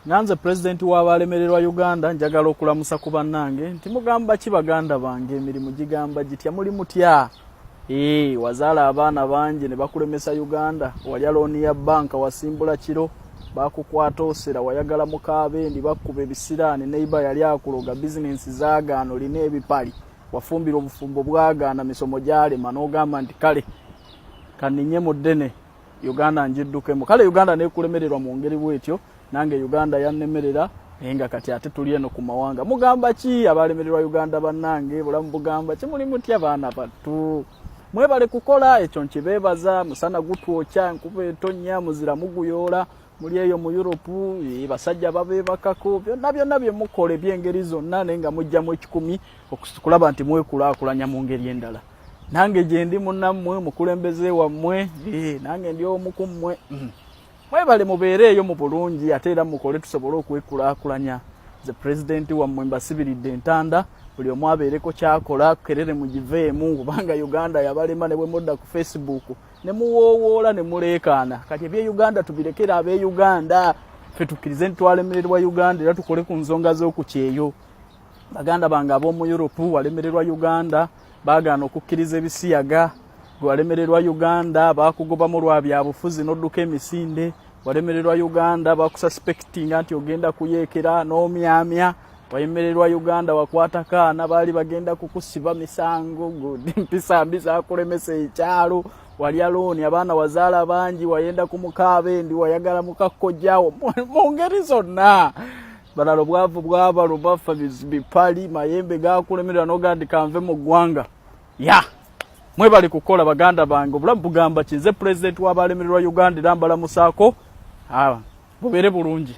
Nganze president w'abalemererwa Uganda njagala okulamusa ku bannange nti mugamba ki baganda bange emirimu gigamba gitya muli mutya wazaala abaana bangi ne bakulemesa Uganda wali looni ya banka wasimbula kiro bakukwata osera wayagala mukaabendi bakuba ebisiraani neiba yali akuloga business zaagaano line ebipali wafumbira obufumbo bwagaana misomo gyalema n'ogamba nti kale kaninye muddene Uganda njiddukemu kale Uganda nekulemererwa mu ngeri bwetyo nange Uganda yannemerera enga kati ate tuli eno ku mawanga mugamba ki abalemererwa Uganda bannange bulamu bugamba ki muli mutya baana battu mwebale kukola ekyo nkibebaza musana gutwocha nkuba etonya muzira muguyoola muli eyo mu Europe basajja babebakako byonna bye mukole byengeri zonna nenga mujja mu 10 okukulaba nti mwekulakulanya mu ngeri endala nange je ndi munnammwe mukulembeze wammwe nange ndi omukummwe mwebale mubeereyo mu bulungi ate era mukole tusobole okwekulakulanya the president wammwe mbasibiridde entanda buli omu abeereko kyakola kerere mugiveemu kubanga Uganda yabalema ne bwe modda ku Facebook ne muwoowoola ne muleekaana kati ebye Uganda tubirekera abe Uganda ffe tukkirize ntwalemererwa Uganda era tukole ku nsonga z'okukyeyo baganda bange ab'omu Europe walemererwa Uganda baagaana okukkiriza ebisiyaga walemererwa Uganda bakugoba mu lwa byabufuzi n'odduka emisinde walemererwa Uganda bakususpectinga nti ogenda kuyeekera n'omyamya wayemererwa Uganda wakwata kaana bali bagenda kukusiba misango mpisa kulemesa ekyalo wali looni abaana wazaala bangi wayenda ku mukaabendi wayagala mukakkojjawo mu ngeri zonna balalo bwavu bwabalo bafa bipali mayembe gakulemerera n'ogandi kanve mu ggwanga mwebali kukola baganda bange obulamu bugamba kize president w'abalemererwa Uganda era mbalamusaako bubeere bulungi.